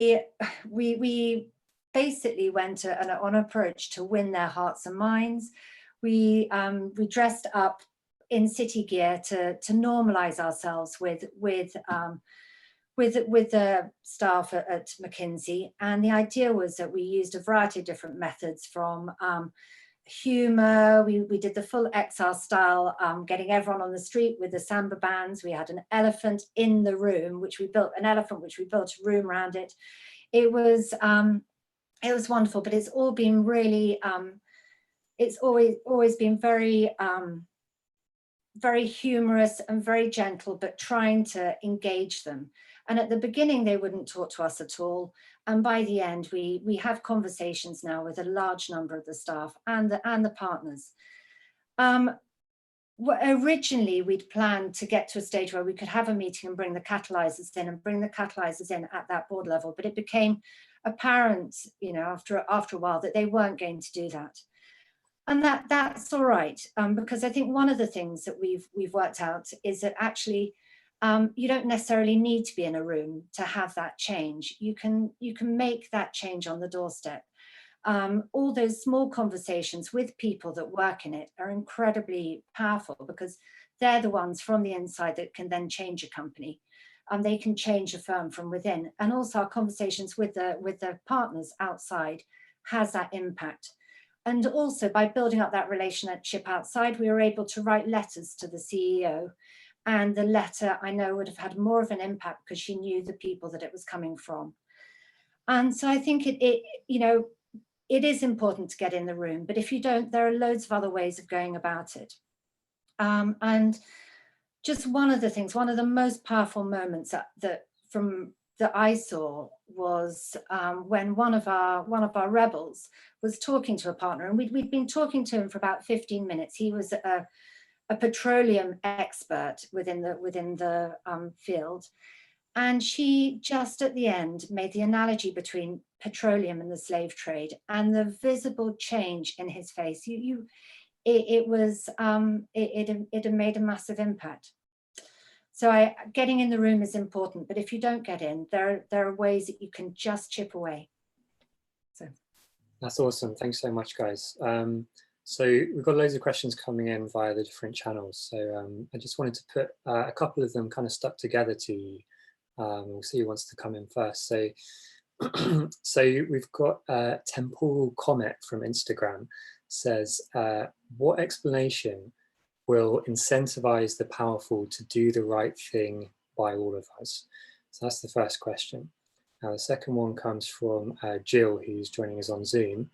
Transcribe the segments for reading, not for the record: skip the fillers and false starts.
we basically went on an approach to win their hearts and minds. We dressed up in city gear to normalize ourselves with the staff at McKinsey. And the idea was that we used a variety of different methods, from humor. We did the full XR style, getting everyone on the street with the samba bands. We had an elephant in the room, which we built a room around it. It was wonderful, but it's all been really, it's always been very, very humorous and very gentle, but trying to engage them. And at the beginning, they wouldn't talk to us at all. And by the end, we have conversations now with a large number of the staff and the partners. Originally, we'd planned to get to a stage where we could have a meeting and bring the catalyzers in at that board level. But it became apparent, you know, after a while, that they weren't going to do that. And that's all right, because I think one of the things that we've worked out is that actually you don't necessarily need to be in a room to have that change. You can make that change on the doorstep. All those small conversations with people that work in it are incredibly powerful, because they're the ones from the inside that can then change a company. They can change a firm from within. And also our conversations with the partners outside has that impact. And also by building up that relationship outside, we were able to write letters to the CEO. And the letter, I know, would have had more of an impact because she knew the people that it was coming from. And so I think it is important to get in the room, but if you don't, there are loads of other ways of going about it. And just one of the most powerful moments that I saw was when one of our rebels was talking to a partner, and we'd been talking to him for about 15 minutes. He was a petroleum expert within the field, and she just at the end made the analogy between petroleum and the slave trade, and the visible change in his face. It had made a massive impact. So getting in the room is important, but if you don't get in, there are ways that you can just chip away. So that's awesome. Thanks so much, guys. So we've got loads of questions coming in via the different channels. So I just wanted to put a couple of them kind of stuck together to you. We'll see who wants to come in first. So, so we've got Temporal Comet from Instagram says, what explanation will incentivize the powerful to do the right thing by all of us? So that's the first question. Now the second one comes from Jill, who's joining us on Zoom.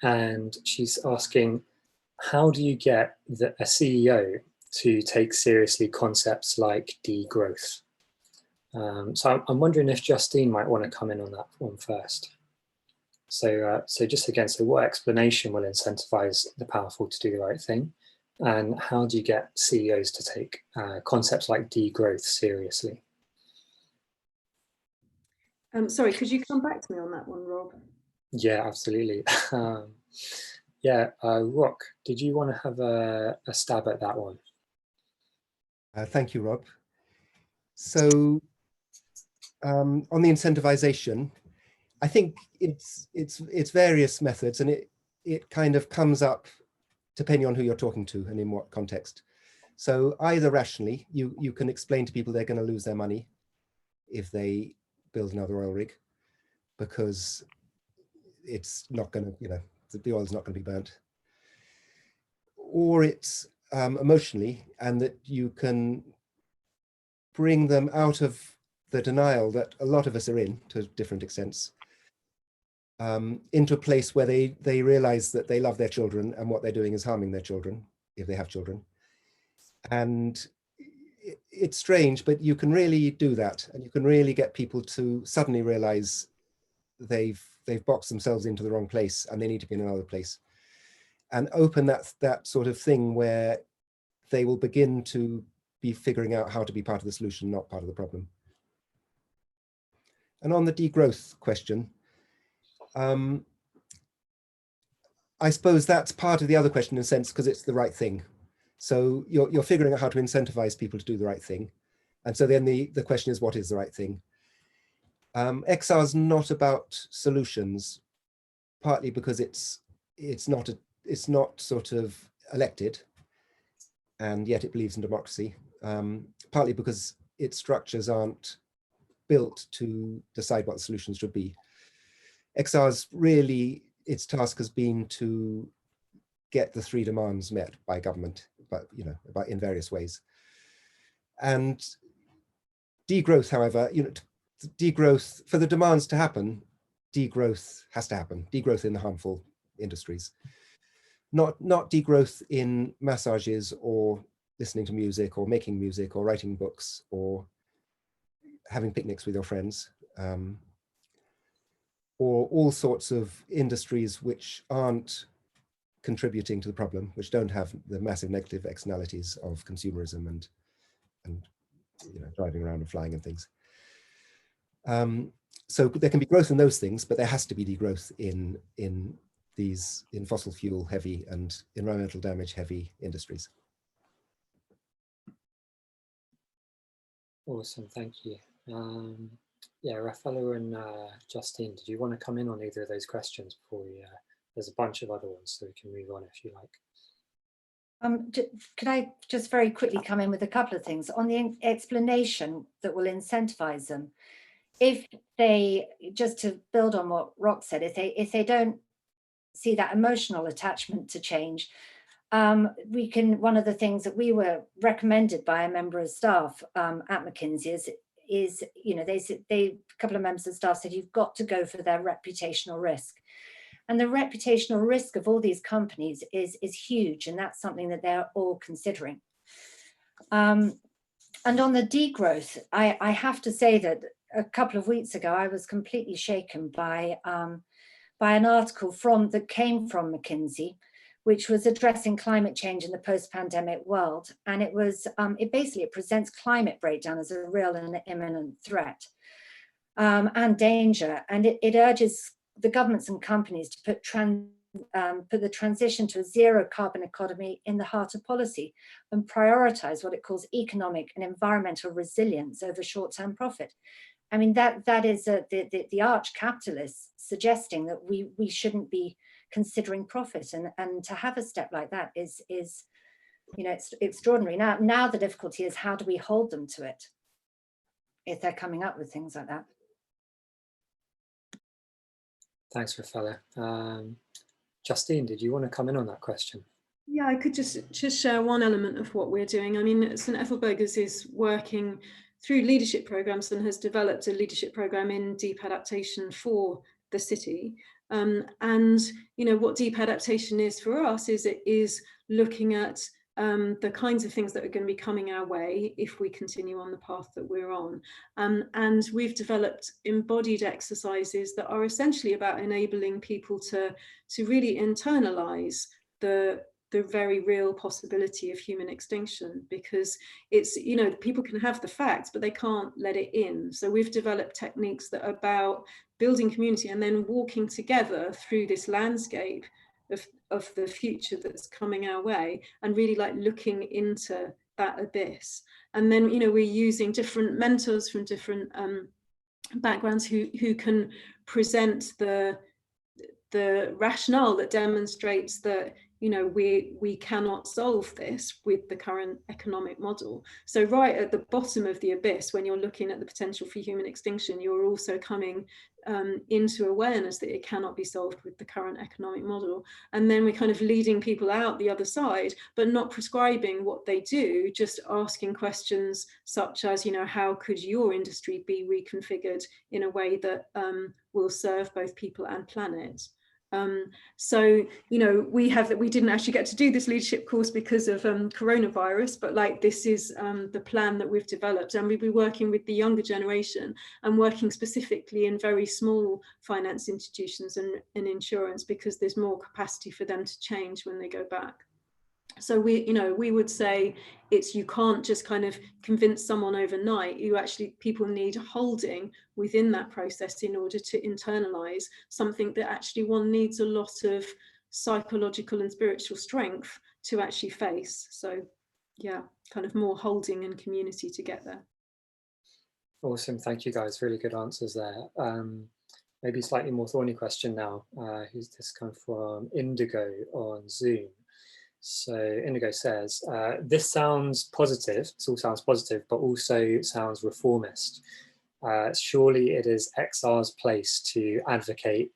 And she's asking, how do you get a CEO to take seriously concepts like degrowth? So I'm wondering if Justine might want to come in on that one first. So just again, so what explanation will incentivize the powerful to do the right thing? And how do you get CEOs to take concepts like degrowth seriously? Sorry, could you come back to me on that one, Rob? Yeah, absolutely. Rock, did you want to have a stab at that one? Thank you, Rob. So on the incentivization, I think it's various methods, and it kind of comes up depending on who you're talking to and in what context. So either rationally, you can explain to people they're going to lose their money if they build another oil rig, because it's not going to, the oil's not going to be burnt. Or it's emotionally, and that you can bring them out of the denial that a lot of us are in to different extents, into a place where they realize that they love their children and what they're doing is harming their children, if they have children. And it's strange, but you can really do that, and you can really get people to suddenly realize they've boxed themselves into the wrong place and they need to be in another place, and open that sort of thing where they will begin to be figuring out how to be part of the solution, not part of the problem. And on the degrowth question, I suppose that's part of the other question in a sense, because it's the right thing. So you're figuring out how to incentivize people to do the right thing. And so then the question is, what is the right thing? XR is not about solutions, partly because it's not sort of elected, and yet it believes in democracy. Partly because its structures aren't built to decide what the solutions should be. XR's really, its task has been to get the three demands met by government, but in various ways. And degrowth, however, degrowth, for the demands to happen, degrowth has to happen. Degrowth in the harmful industries, not degrowth in massages or listening to music or making music or writing books or having picnics with your friends, or all sorts of industries which aren't contributing to the problem, which don't have the massive negative externalities of consumerism and driving around and flying and things. So there can be growth in those things, but there has to be degrowth in fossil fuel heavy and environmental damage heavy industries. Awesome, thank you. Yeah, Raffaello and Justine, did you want to come in on either of those questions before we, there's a bunch of other ones, so we can move on if you like. Could I just very quickly come in with a couple of things on the explanation that will incentivize them? If they, just to build on what Rox said, if they don't see that emotional attachment to change, one of the things that we were recommended by a member of staff at McKinsey is a couple of members of staff said you've got to go for their reputational risk. And the reputational risk of all these companies is huge, and that's something that they're all considering. And on the degrowth, I have to say that a couple of weeks ago, I was completely shaken by an article that came from McKinsey, which was addressing climate change in the post-pandemic world. And it presents climate breakdown as a real and imminent threat and danger. And it urges the governments and companies to put the transition to a zero carbon economy in the heart of policy and prioritize what it calls economic and environmental resilience over short-term profit. I mean, that is the arch capitalists suggesting that we shouldn't be considering profit, and to have a step like that is it's extraordinary. Now the difficulty is, how do we hold them to it if they're coming up with things like that? Thanks, Raffaello. Justine, did you want to come in on that question? Yeah, I could just share one element of what we're doing. I mean, St. Ethelburga's is working through leadership programs and has developed a leadership program in deep adaptation for the city. And what deep adaptation is for us is it is looking at the kinds of things that are going to be coming our way if we continue on the path that we're on. And we've developed embodied exercises that are essentially about enabling people to really internalize the very real possibility of human extinction, because it's, people can have the facts, but they can't let it in. So we've developed techniques that are about building community and then walking together through this landscape of the future that's coming our way, and really like looking into that abyss. And then, we're using different mentors from different backgrounds who can present the rationale that demonstrates that we cannot solve this with the current economic model. So right at the bottom of the abyss, when you're looking at the potential for human extinction, you're also coming into awareness that it cannot be solved with the current economic model. And then we're kind of leading people out the other side, but not prescribing what they do, just asking questions such as, how could your industry be reconfigured in a way that will serve both people and planet? So we didn't actually get to do this leadership course because of coronavirus, but this is the plan that we've developed, and we'll be working with the younger generation and working specifically in very small finance institutions and insurance, because there's more capacity for them to change when they go back. So we would say you can't just kind of convince someone overnight. People need holding within that process in order to internalize something that actually one needs a lot of psychological and spiritual strength to actually face. So yeah, kind of more holding and community to get there. Awesome, thank you guys, really good answers there. Maybe slightly more thorny question now. Who's this come from? Indigo on Zoom. So Indigo says, this sounds positive, this all sounds positive, but also sounds reformist. Surely it is XR's place to advocate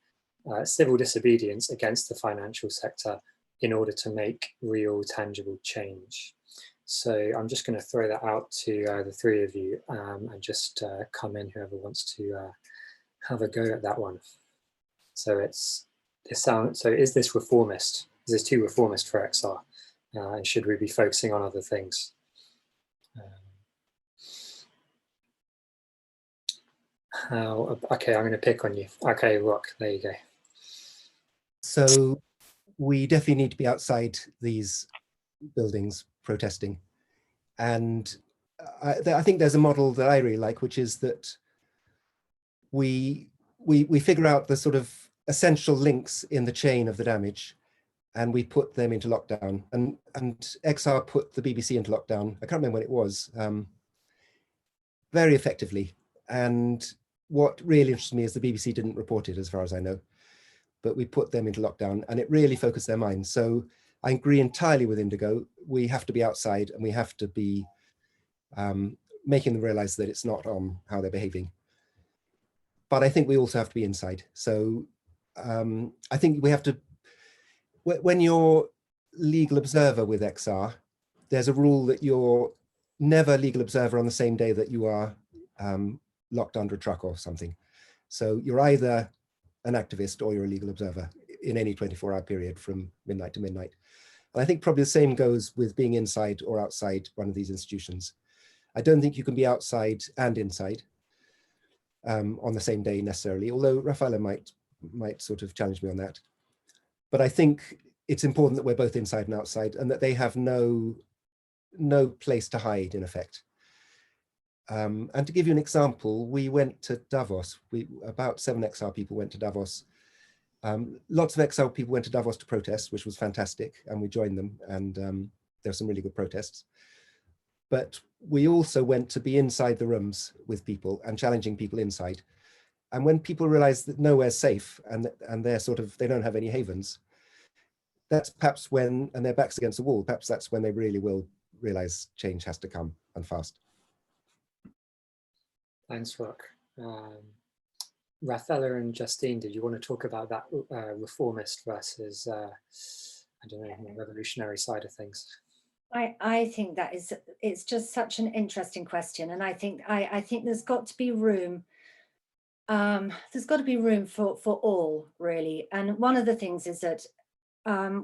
civil disobedience against the financial sector in order to make real, tangible change. So I'm just going to throw that out to the three of you and just come in, whoever wants to have a go at that one. So so is this reformist? Is this too reformist for XR? And should we be focusing on other things? Okay, I'm going to pick on you. Okay, Rock, there you go. So we definitely need to be outside these buildings protesting. And I think there's a model that I really like, which is that we figure out the sort of essential links in the chain of the damage, and we put them into lockdown. And XR put the BBC into lockdown. I can't remember when it was, very effectively. And what really interests me is the BBC didn't report it, as far as I know, but we put them into lockdown, and it really focused their minds. So I agree entirely with Indigo. We have to be outside, and we have to be making them realize that it's not on how they're behaving. But I think we also have to be inside. So I think we have to, when you're legal observer with XR, there's a rule that you're never legal observer on the same day that you are locked under a truck or something. So you're either an activist or you're a legal observer in any 24-hour period from midnight to midnight. And I think probably the same goes with being inside or outside one of these institutions. I don't think you can be outside and inside on the same day necessarily, although Rafaela might sort of challenge me on that. But I think it's important that we're both inside and outside, and that they have no place to hide, in effect. And to give you an example, we went to Davos. About 7 XR people went to Davos. Lots of XR people went to Davos to protest, which was fantastic, and we joined them, and there were some really good protests. But we also went to be inside the rooms with people and challenging people inside. And when people realize that nowhere's safe and they're sort of, they don't have any havens, that's perhaps when, and their back's against the wall, perhaps that's when they really will realize change has to come, and fast. Thanks, Rock. Rafaela and Justine, did you want to talk about that reformist versus, I don't know, revolutionary side of things? I think that it's just such an interesting question, and I think there's got to be room. There's got to be room for all, really. And one of the things is that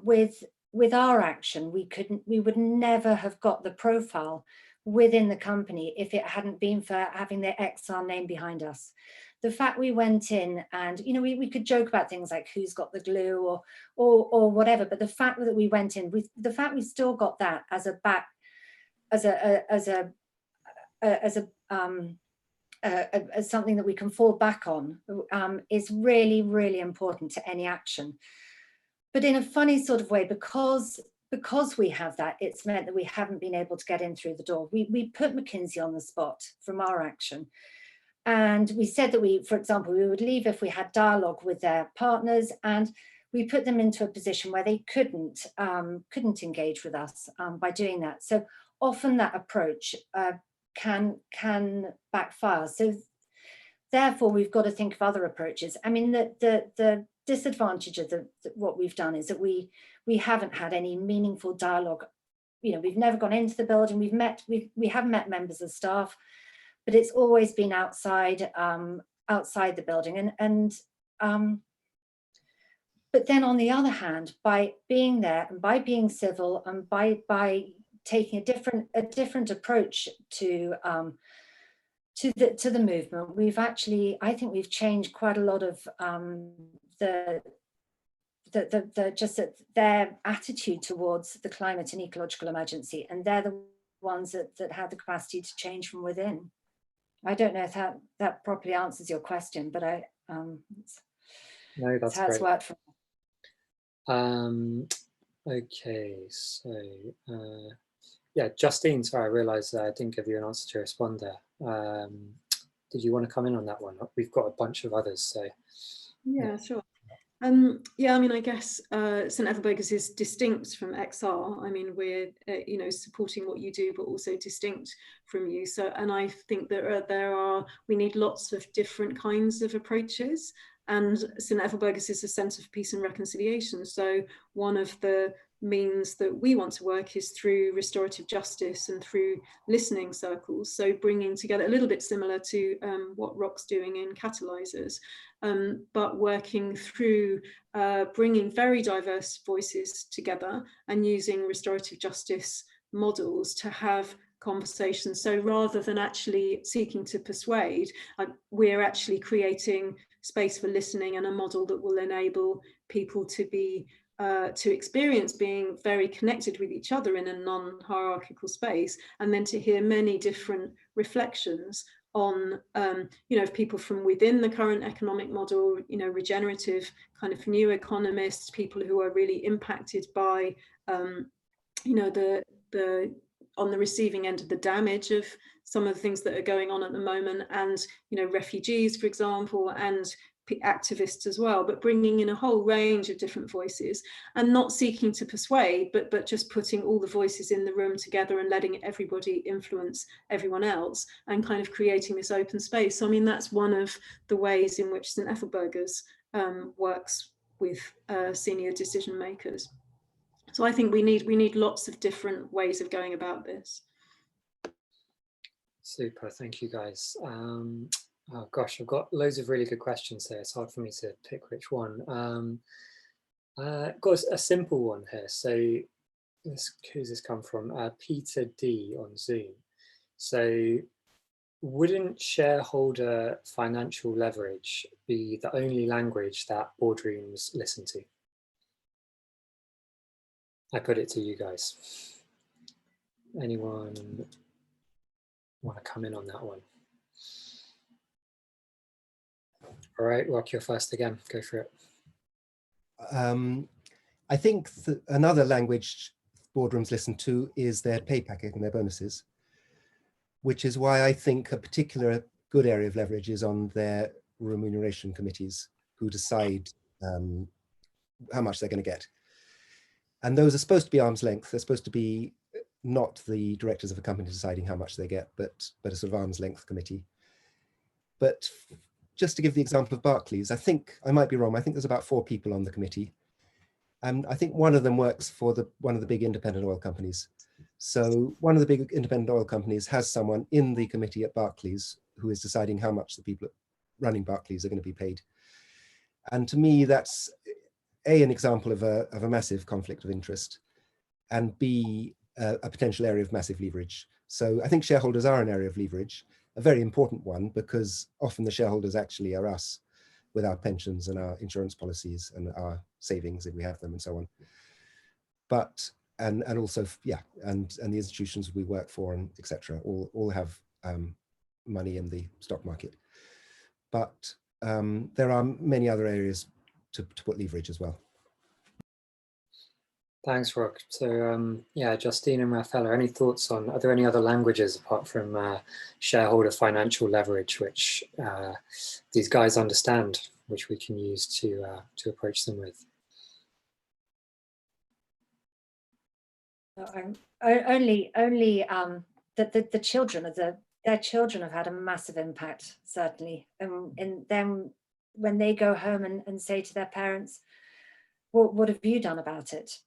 with our action, we would never have got the profile within the company if it hadn't been for having the XR name behind us. The fact we went in and, you know, we could joke about things like who's got the glue or whatever, but the fact that we went in, the fact we still got that as a back, as something that we can fall back on is really, really important to any action. But in a funny sort of way, because we have that, it's meant that we haven't been able to get in through the door. We put McKinsey on the spot from our action. And we said that for example, we would leave if we had dialogue with their partners, and we put them into a position where they couldn't engage with us by doing that. So often that approach can backfire. So therefore, we've got to think of other approaches. I mean, the disadvantage of what we've done is that we haven't had any meaningful dialogue. You know, we've never gone into the building. We haven't met members of staff, but it's always been outside the building. But then on the other hand, by being there and by being civil and by taking a different approach to the movement, I think we've changed quite a lot of their attitude towards the climate and ecological emergency, and they're the ones that have the capacity to change from within. I don't know if that properly answers your question, but no, that's how it's worked for me. Okay, so yeah, Justine, sorry, I realised I didn't give you an answer to respond there. did you want to come in on that one? We've got a bunch of others, so. Yeah, sure. Yeah, I mean, I guess St Ethelburgers is distinct from XR. I mean, we're you know, supporting what you do, but also distinct from you. So, and I think that we need lots of different kinds of approaches. And St Ethelburgers is a centre for peace and reconciliation. So one of the means that we want to work is through restorative justice and through listening circles. So bringing together, a little bit similar to what Rock's doing in Catalyzers, but working through bringing very diverse voices together and using restorative justice models to have conversations. So rather than actually seeking to persuade, we're actually creating space for listening and a model that will enable people to be to experience being very connected with each other in a non-hierarchical space, and then to hear many different reflections on you know, people from within the current economic model, you know, regenerative kind of new economists, people who are really impacted by you know, the on the receiving end of the damage of some of the things that are going on at the moment, and you know, refugees, for example, and activists as well, but bringing in a whole range of different voices and not seeking to persuade, but just putting all the voices in the room together and letting everybody influence everyone else and kind of creating this open space. So I mean, that's one of the ways in which St Ethelburgers works with senior decision makers. So I think we need lots of different ways of going about this. Super, thank you guys. Oh gosh, I've got loads of really good questions there. It's hard for me to pick which one. Got a simple one here. So who's this come from? Peter D on Zoom. So wouldn't shareholder financial leverage be the only language that boardrooms listen to? I put it to you guys. Anyone want to come in on that one? All right, Rock, you're first again. Go for it. I think another language boardrooms listen to is their pay packet and their bonuses, which is why I think a particular good area of leverage is on their remuneration committees, who decide how much they're going to get. And those are supposed to be arm's length. They're supposed to be not the directors of a company deciding how much they get, but a sort of arm's length committee. But just to give the example of Barclays, I think, I might be wrong, I think there's about 4 people on the committee. And I think one of them works for one of the big independent oil companies. So one of the big independent oil companies has someone in the committee at Barclays who is deciding how much the people running Barclays are going to be paid. And to me, that's A, an example of a massive conflict of interest, and B, a potential area of massive leverage. So I think shareholders are an area of leverage, a very important one, because often the shareholders actually are us, with our pensions and our insurance policies and our savings if we have them and so on. But, and also, yeah, and the institutions we work for and etc. all have money in the stock market. But there are many other areas to put leverage as well. Thanks, Rock. So yeah, Justine and Rafaela, any thoughts on, are there any other languages apart from shareholder financial leverage, which these guys understand, which we can use to approach them with? Only the children of their children have had a massive impact, certainly. And then when they go home and say to their parents, what have you done about it?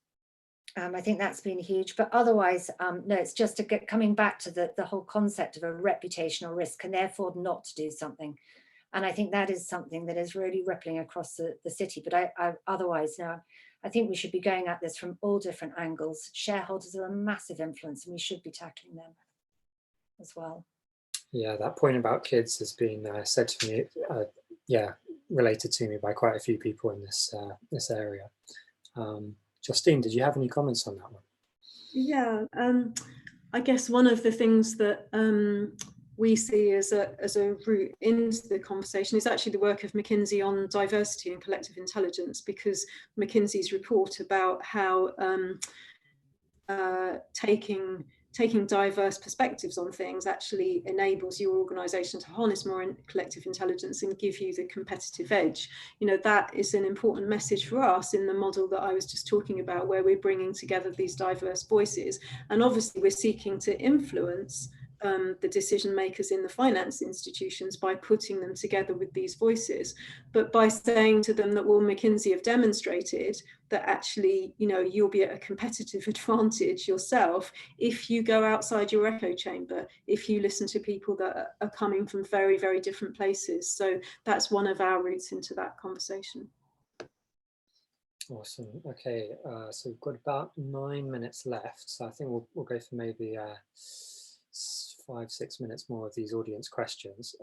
I think that's been huge, but otherwise, no, it's just coming back to the whole concept of a reputational risk. Can they afford not to do something? And I think that is something that is really rippling across the city. But otherwise, no, I think we should be going at this from all different angles. Shareholders are a massive influence, and we should be tackling them as well. Yeah, that point about kids has been said to me, yeah, related to me by quite a few people in this area. Justine, did you have any comments on that one? Yeah, I guess one of the things that we see as a route into the conversation is actually the work of McKinsey on diversity and collective intelligence, because McKinsey's report about how taking taking diverse perspectives on things actually enables your organisation to harness more collective intelligence and give you the competitive edge. You know, that is an important message for us in the model that I was just talking about, where we're bringing together these diverse voices. And obviously we're seeking to influence the decision makers in the finance institutions by putting them together with these voices, but by saying to them that, well, McKinsey have demonstrated that actually, you know, you'll be at a competitive advantage yourself if you go outside your echo chamber, if you listen to people that are coming from very, very different places. So that's one of our routes into that conversation. Awesome. Okay, so we've got about 9 minutes left, so I think we'll go for maybe 5-6 minutes more of these audience questions.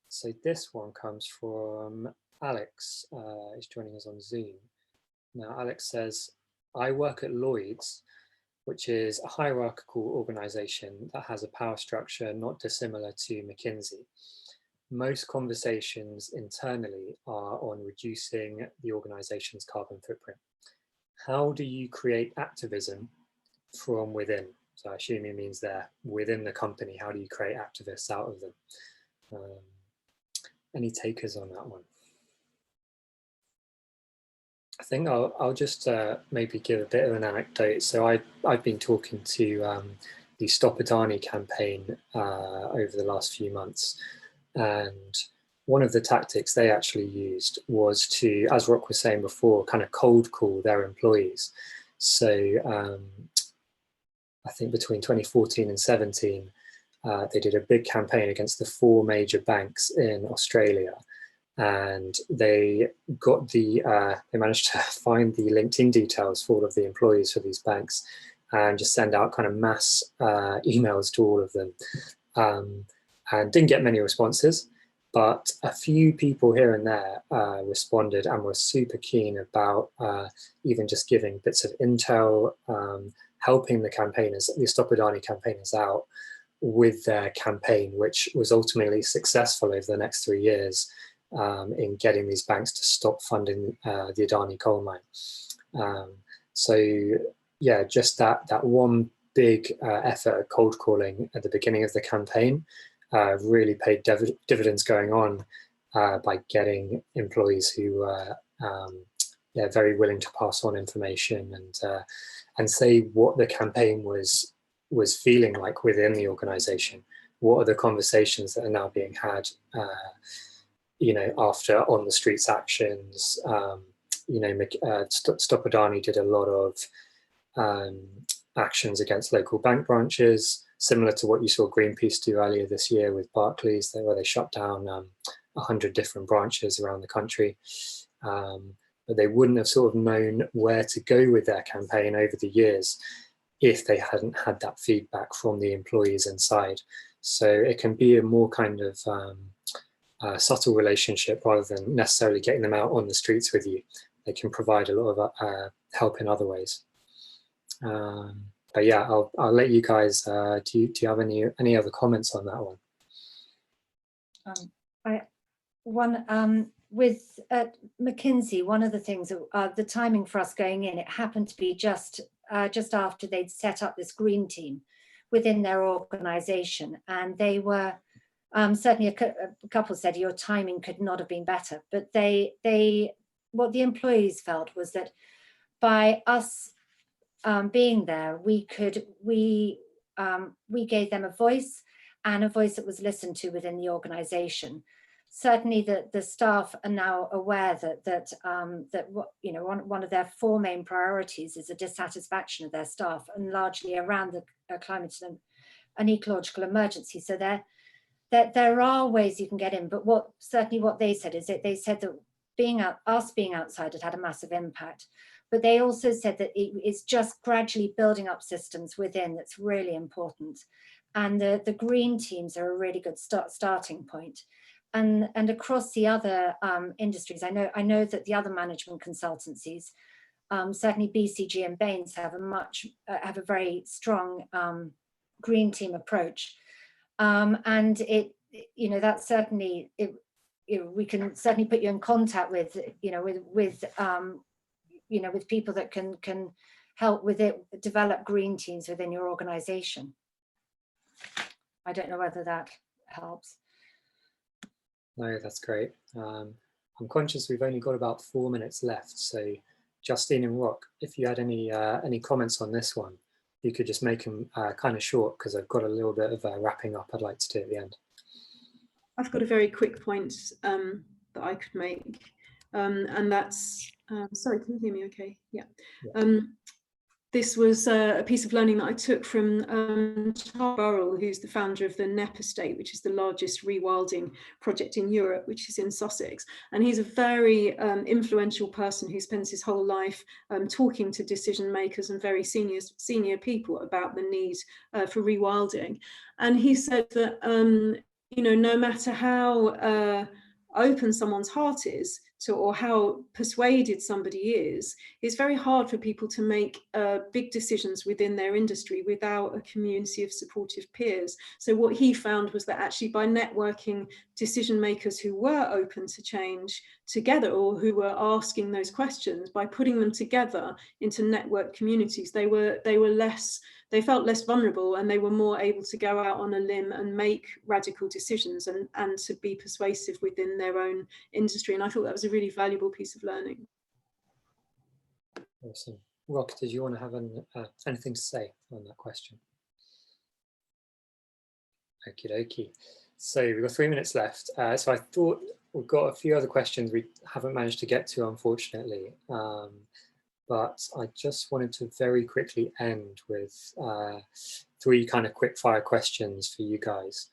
So this one comes from Alex, who's joining us on Zoom. Now, Alex says, I work at Lloyd's, which is a hierarchical organization that has a power structure not dissimilar to McKinsey. Most conversations internally are on reducing the organization's carbon footprint. How do you create activism from within? So I assume it means they're within the company. How do you create activists out of them? Any takers on that one? I think I'll just maybe give a bit of an anecdote. So I've been talking to the Stop Adani campaign over the last few months. And one of the tactics they actually used was to, as Rock was saying before, kind of cold call their employees. So I think between 2014 and 17, they did a big campaign against the 4 major banks in Australia. And they got they managed to find the LinkedIn details for all of the employees for these banks and just send out kind of mass emails to all of them. And didn't get many responses, but a few people here and there responded and were super keen about even just giving bits of intel, helping the campaigners, the Stop Adani campaigners out with their campaign, which was ultimately successful over the next 3 years in getting these banks to stop funding the Adani coal mine. So yeah, just that one big effort at cold calling at the beginning of the campaign really paid dividends going on by getting employees who were very willing to pass on information and say what the campaign was feeling like within the organization. What are the conversations that are now being had, you know, after on the streets actions? You know, Stop Adani did a lot of actions against local bank branches, similar to what you saw Greenpeace do earlier this year with Barclays, where they shut down 100 different branches around the country. But they wouldn't have sort of known where to go with their campaign over the years if they hadn't had that feedback from the employees inside. So it can be a more kind of subtle relationship rather than necessarily getting them out on the streets with you. They can provide a lot of help in other ways. But yeah, I'll let you guys. Do you have any other comments on that one? With McKinsey, one of the things, the timing for us going in, it happened to be just after they'd set up this green team within their organization, and they were certainly a couple said your timing could not have been better, but what the employees felt was that by us being there, we gave them a voice, and a voice that was listened to within the organization. Certainly the staff are now aware that you know, one of their 4 main priorities is the dissatisfaction of their staff, and largely around the climate and ecological emergency. So there are ways you can get in, but what they said is that they said that us being outside had a massive impact. But they also said that it's just gradually building up systems within that's really important. And the green teams are a really good starting point. And across the other industries, I know that the other management consultancies, certainly BCG and Baines have a very strong green team approach. And you know, that's certainly, we can certainly put you in contact with, you know, with people that can help with it, develop green teams within your organization. I don't know whether that helps. No, that's great. I'm conscious we've only got about 4 minutes left. So Justine and Rock, if you had any comments on this one, you could just make them kind of short, because I've got a little bit of wrapping up I'd like to do at the end. I've got a very quick point that I could make, and that's, sorry, can you hear me okay? Yeah. This was a piece of learning that I took from Charles Burrell, who's the founder of the Knepp Estate, which is the largest rewilding project in Europe, which is in Sussex. And he's a very influential person who spends his whole life talking to decision makers and very senior people about the need for rewilding. And he said that, you know, no matter how open someone's heart is to, or how persuaded somebody is, it's very hard for people to make big decisions within their industry without a community of supportive peers. So what he found was that actually by networking decision makers who were open to change together, or who were asking those questions, by putting them together into network communities, they felt less vulnerable, and they were more able to go out on a limb and make radical decisions and to be persuasive within their own industry. And I thought that was a really valuable piece of learning. Awesome. Rock, did you want to have anything to say on that question? Okie dokie. So we've got 3 minutes left. So I thought we've got a few other questions we haven't managed to get to, unfortunately. But I just wanted to very quickly end with 3 kind of quick fire questions for you guys.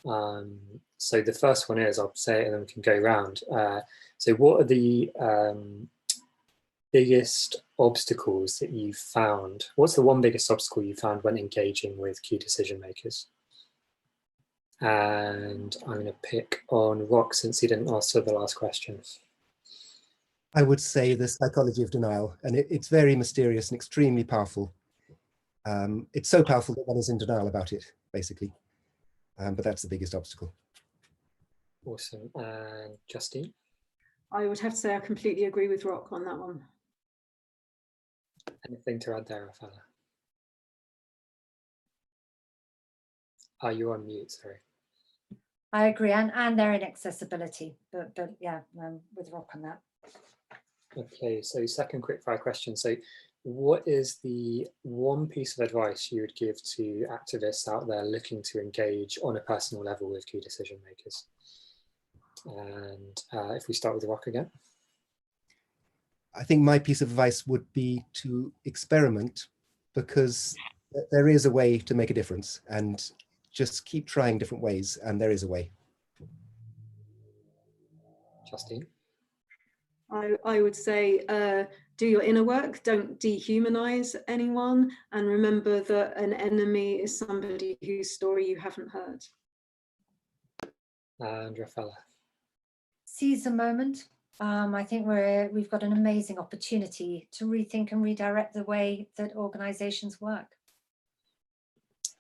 So the first one is, I'll say it and then we can go round. So what are the biggest obstacles that you've found? What's the one biggest obstacle you found when engaging with key decision makers? And I'm going to pick on Rock, since he didn't answer the last question. I would say the psychology of denial, and it's very mysterious and extremely powerful. It's so powerful that one is in denial about it, basically. But that's the biggest obstacle. Awesome. And Justine? I would have to say I completely agree with Rock on that one. Anything to add there, Rafaela? Oh, you're on mute, sorry. I agree, and their inaccessibility, but yeah, with Rock on that. Okay, so second quickfire question. So what is the one piece of advice you would give to activists out there looking to engage on a personal level with key decision makers? And if we start with Rock again. I think my piece of advice would be to experiment, because there is a way to make a difference, and just keep trying different ways, and there is a way. Justine? I would say do your inner work, don't dehumanize anyone, and remember that an enemy is somebody whose story you haven't heard. And Rafaela? Seize the moment. I think we've got an amazing opportunity to rethink and redirect the way that organizations work.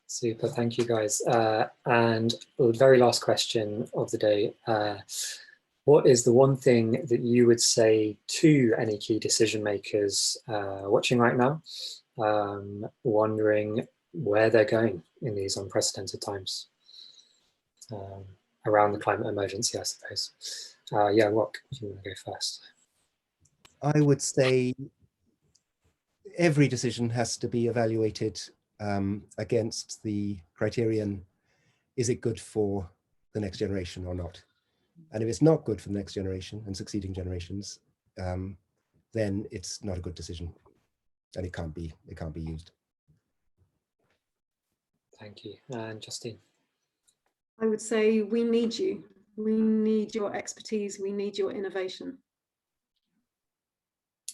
Super, thank you guys. And the very last question of the day. What is the one thing that you would say to any key decision makers watching right now, wondering where they're going in these unprecedented times around the climate emergency, I suppose? Yeah, Rock, you want to go first? I would say every decision has to be evaluated against the criterion, is it good for the next generation or not? And if it's not good for the next generation and succeeding generations, then it's not a good decision, and it can't be used. Thank you. And Justine? I would say we need you. We need your expertise. We need your innovation.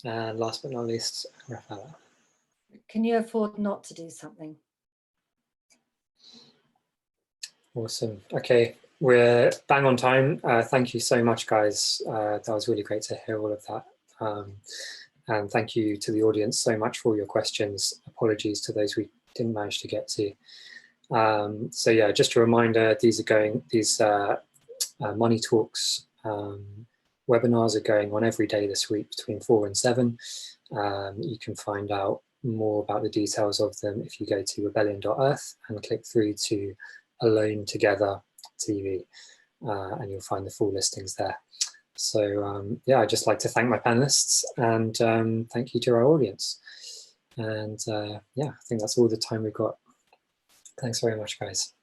And last but not least, Rafaela? Can you afford not to do something? Awesome. Okay, we're bang on time. Thank you so much, guys. That was really great to hear all of that. And thank you to the audience so much for all your questions. Apologies to those we didn't manage to get to. So yeah, just a reminder, these Money Talks webinars are going on every day this week between 4 and 7. You can find out more about the details of them if you go to rebellion.earth and click through to Alone Together TV, and you'll find the full listings there. So yeah, I'd just like to thank my panelists, and thank you to our audience. And yeah, I think that's all the time we've got. Thanks very much, guys.